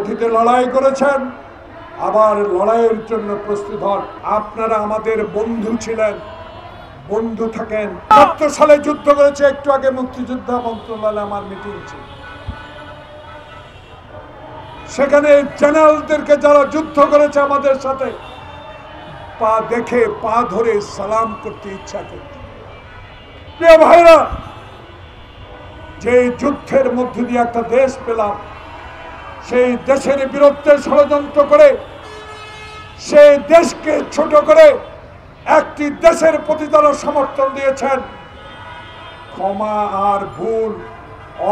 অতীতে লড়াই করেছেন, আবার লড়াইয়ের জন্য প্রস্তুত হন। আপনারা আমাদের বন্ধু ছিলেন, বন্ধু থাকেন। ৭৭ সালে যুদ্ধ করেছে, একটু আগে মুক্তিযোদ্ধা মন্ত্রণালয়ে আমার মিটিং ছিল, সেখানে জেনারেলদেরকে যারা যুদ্ধ করেছে আমাদের সাথে, পা দেখে পা ধরে সালাম করতে ইচ্ছা করছে। প্রিয় ভাইরা, যে যুদ্ধের মধ্য দিয়ে একটা দেশ পেলাম, সেই দেশের বিরুদ্ধে ষড়যন্ত্র করে সেই দেশকে ছোট করে একটি দেশের প্রতি তারা সমর্থন দিয়েছেন। ক্ষমা আর ভুল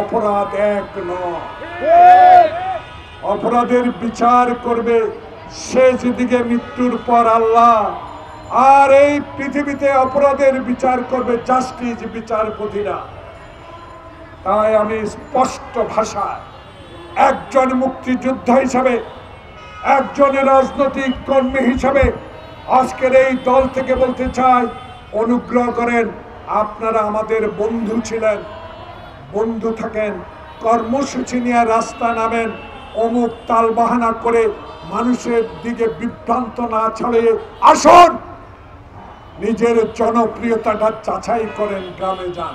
অপরাধ এক নয়, অপরাধের বিচার করবে শেষ দিকে মৃত্যুর পর আল্লাহ, আর এই পৃথিবীতে অপরাধের বিচার করবে জাস্টিস বিচারপতিরা। তাই আমি স্পষ্ট ভাষায় একজন মুক্তিযোদ্ধা হিসাবে, একজন রাজনৈতিক কর্মী হিসাবে আজকের এই দল থেকে বলতে চাই, অনুগ্রহ করেন, আপনারা আমাদের বন্ধু ছিলেন, বন্ধু থাকেন। কর্মসূচি নিয়ে রাস্তা নামেন, অমুক তালবাহানা করে মানুষের দিকে বিভ্রান্ত না ছড়িয়ে আসুন, নিজের জনপ্রিয়তাটা যাচাই করেন, গ্রামে যান,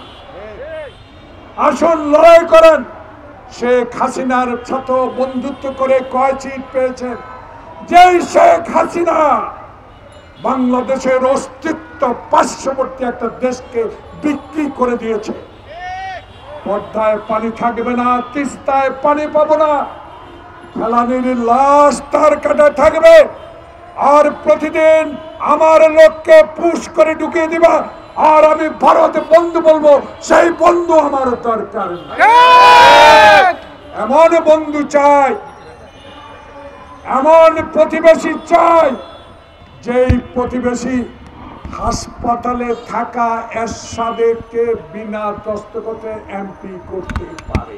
আসুন লড়াই করেন। শেখ হাসিনার সাথে বন্ধুত্ব করে কয় সিট পেয়েছেন? যেই শেখ হাসিনা বাংলাদেশের অস্তিত্ব পার্শ্ববর্তী একটা দেশকে বিক্রি করে দিয়েছে। পদ্মায় পানি থাকবে না, তিস্তায় পানি পাবো না, ফেলানির লাশ তার কাটা থাকবে, আর প্রতিদিন আমার লোককে পুশ করে ঢুকিয়ে দিবা, আর আমি ভারতে বন্ধু বলবো, সেই বন্ধু আমার দরকার। এমন বন্ধু চাই, এমন প্রতিবেশী চাই, যেই প্রতিবেশী হাসপাতালে থাকা এরশাদকে বিনা দস্তখতে এমপি করতে পারে।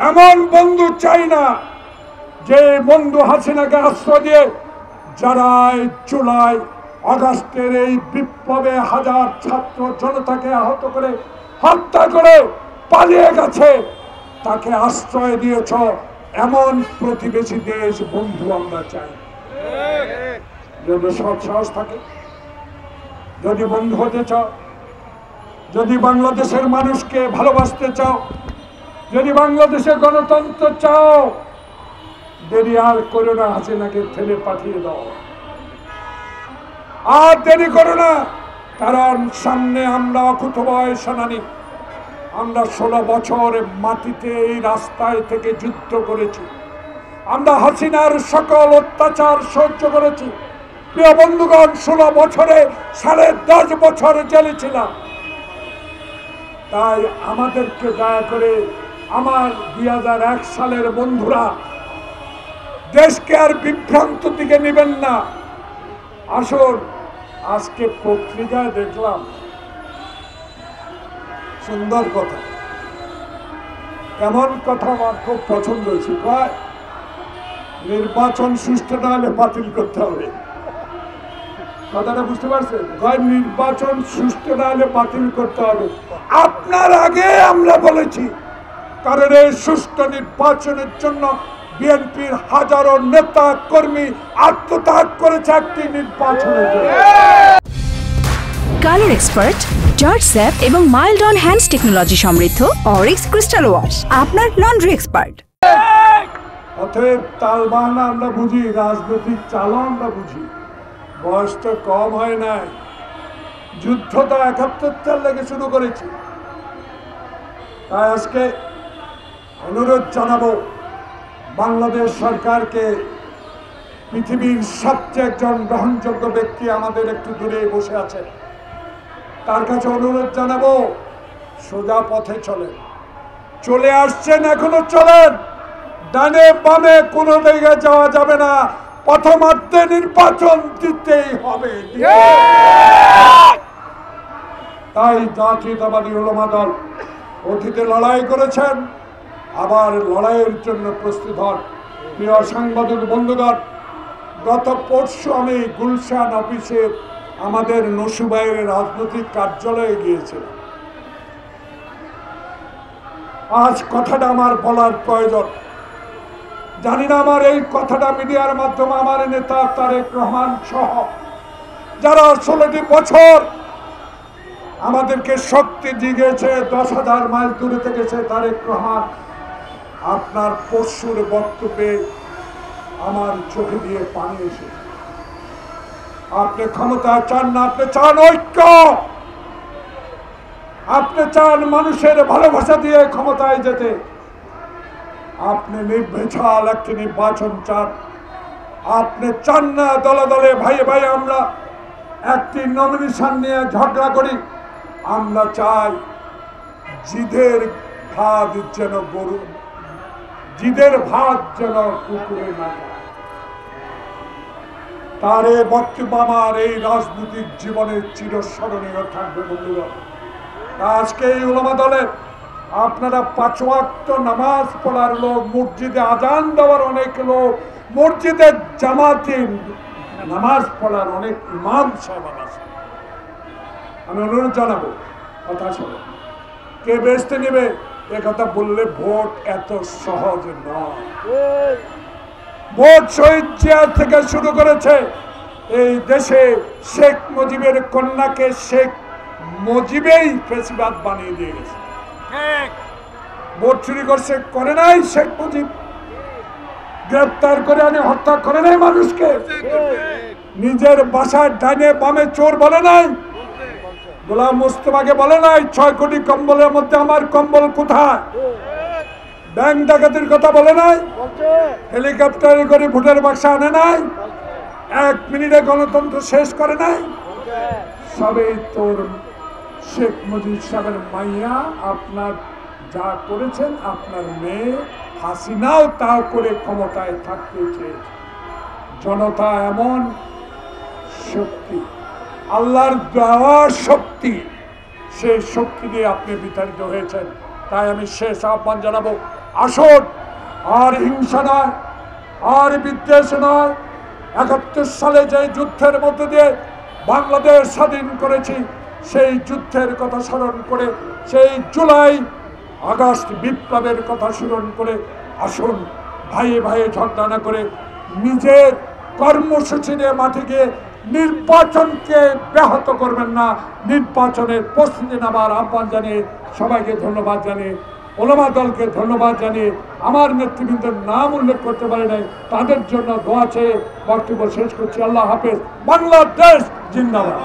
এমন বন্ধু চাই না যে বন্ধু হাসিনাকে আশ্রয় দিয়ে জুলাই আগস্টের এই বিপ্লবে হাজার ছাত্র জনতাকে আহত করে হত্যা করে পালিয়ে গেছে, তাকে আশ্রয় দিয়েছ। এমন প্রতিবেশী দেশ বন্ধু আমরা চাই। যদি সৎ সাহস থাকে, যদি বন্ধু হতে চাও, যদি বাংলাদেশের মানুষকে ভালোবাসতে চাও, যদি বাংলাদেশের গণতন্ত্র চাও, দেরি আর করো না, হাসিনাকে ফেলে পাঠিয়ে দাও, আর দেরি করো না। কারণ সামনে আমরা অকুতোভয় সেনানী, আমরা 16 বছর মাটিতে এই রাস্তায় থেকে যুদ্ধ করেছি, আমরা হাসিনার সকল অত্যাচার সহ্য করেছি। প্রিয় বন্ধুগণ, 16 বছরে 10.5 বছর জেলে ছিলাম। তাই আমাদেরকে দয়া করে আমার 2001 সালের বন্ধুরা, দেশকে আর বিভ্রান্ত দিকে নেবেন না। আসুন, আজকে পত্রিকায় দেখলাম সুন্দর কথা, এমন কথা আমার খুব পছন্দ হয়েছে। নির্বাচন সুষ্ঠু না হলে বাতিল করতে হবে। কথাটা বুঝতে পারছেন? নির্বাচন সুষ্ঠু না হলে বাতিল করতে হবে। আপনার আগে আমরা বলেছি, কারণ এই সুষ্ঠু নির্বাচনের জন্য বিএনপির হাজারো নেতা কর্মী আত্মত্যাগ করেছে একটি নির্বাচনের জন্য। কালার এক্সপার্ট, জর্জ স্যাপ এবং মাইল্ড অন হ্যান্ডস টেকনোলজি সমৃদ্ধ অরিক্স ক্রিস্টাল ওয়াশ আপনার লন্ড্রি এক্সপার্ট। অতএব তালবাহানা আমরা বুঝি, রাজনৈতিক চালও আমরা বুঝি, বয়স তো কম হয় নাই। যুদ্ধ তো 71 সাল থেকে শুরু করেছি। তাই আজকে অনুরোধ জানাবো বাংলাদেশ সরকারকে, পৃথিবীর সবচেয়ে একজন গ্রহণযোগ্য ব্যক্তি আমাদের একটু দূরে বসে আছে, তার কাছে অনুরোধ জানাবো, সোজা পথে চলেন। চলে আসছেন, এখনো চলেন, ডানে বামে কোনো দিকে যাওয়া যাবে না। প্রথমার্ধে নির্বাচন দিতেই হবে। তাই জাতীয়তাবাদী উলামা দল অতীতে লড়াই করেছেন, আবার লড়াইয়ের জন্য প্রস্তুত হন। প্রিয় সাংবাদিক বন্ধুগণ, গত পরশু আমি গুলশান অফিসে আমাদের নসুবাইয়ের রাজনৈতিক কার্যালয়ে গিয়েছিলাম। আজ কথাটা আমার বলার প্রয়োজন। জানি না আমার এই কথাটা মিডিয়ার মাধ্যমে আমার নেতা তারেক রহমান সহ যারা 16টি বছর আমাদেরকে শক্তি দিয়েছে, 10,000 মাইল দূরে থেকেছে তারেক রহমান, আপনার পরশুর বক্তব্যে আমার চোখে দিয়ে পানি এসে। আপনি ক্ষমতা চান না, আপনি চান ঐক্য, আপনি চান মানুষের ভালোবাসা দিয়ে ক্ষমতায় যেতে। আপনি নির্বিচার একটি নির্বাচন চান। আপনি চান না দলে দলে ভাই ভাই আমরা একটি নমিনেশন নিয়ে ঝগড়া করি। আমরা চাই জিদের ভাত যেন গরু, জিদের ভাত যেন কুকুরে না যায়। তার এই বক্তব্য আমার এই রাজনৈতিক জীবনের চিরস্মরণীয় থাকবে বন্ধুগণ। আজকে এই উলামা দলের আপনারা 5 ওয়াক্ত নামাজ পড়ার লোক, মসজিদে আজান দেওয়ার অনেক লোক, মসজিদে জামাতে নামাজ পড়ার অনেক ইমাম সাহেব আছে। আমি অনুরোধ জানাবো, কথা শোনো, কে বেচতে নেবে এ কথা বললে ভোট এত সহজ নয়। ভোট শহীদ জিয়া থেকে শুরু করেছে এই দেশে শেখ মুজিবের কন্যাকে শেখ মুজিবেই ফেসিবাদ বানিয়ে দিয়ে গেছে। ভোট চুরি করছে, করে নাই শেখ মুজিব, গ্রেপ্তার করে আনে হত্যা করে নাই মানুষকে, নিজের বাসার ডাইনে বামে চোর বলে নাই, গোলাম মুস্তফাকে বলে নাই 6 কোটি কম্বলের মধ্যে আমার কম্বল কোথায়, ব্যাংক ডাকাতির কথা বলে নাই, হেলিকপ্টারে করে ভোটের বাক্স আনে নাই, 1 মিনিটে গণতন্ত্র শেষ করে নাই। সবই তোর শেখ মুজিব সাহেবের মাইয়া আপনার যা করেছেন, আপনার মেয়ে হাসিনাও তা করে ক্ষমতায় থাকতে চেয়েছে। জনতা এমন শক্তি, আল্লাহর দেওয়া শক্তি, সেই শক্তি দিয়ে আপনি বিতাড়িত হয়েছেন। তাই আমি শেষ আহ্বান জানাবো, আসুন আর হিংসা নয়, আর বিদ্বেষ নয়। 71 সালে যে যুদ্ধের মধ্যে দিয়ে বাংলাদেশ স্বাধীন করেছি, সেই যুদ্ধের কথা স্মরণ করে, সেই জুলাই আগস্ট বিপ্লবের কথা স্মরণ করে আসুন ভাইয়ে ভাইয়ে ঝগড়া না করে নিজের কর্মসূচি নিয়ে মাঠে গিয়ে নির্বাচনকে ব্যাহত করবেন না। নির্বাচনের প্রস্তুতি নেবার আহ্বান জানিয়ে সবাইকে ধন্যবাদ জানিয়ে, ওলামা দলকে ধন্যবাদ জানিয়ে, আমার নেতৃবৃন্দের নাম উল্লেখ করতে পারে নাই তাদের জন্য দোয়া চেয়ে বক্তব্য শেষ করছি। আল্লাহ হাফেজ। বাংলাদেশ জিন্দাবাদ।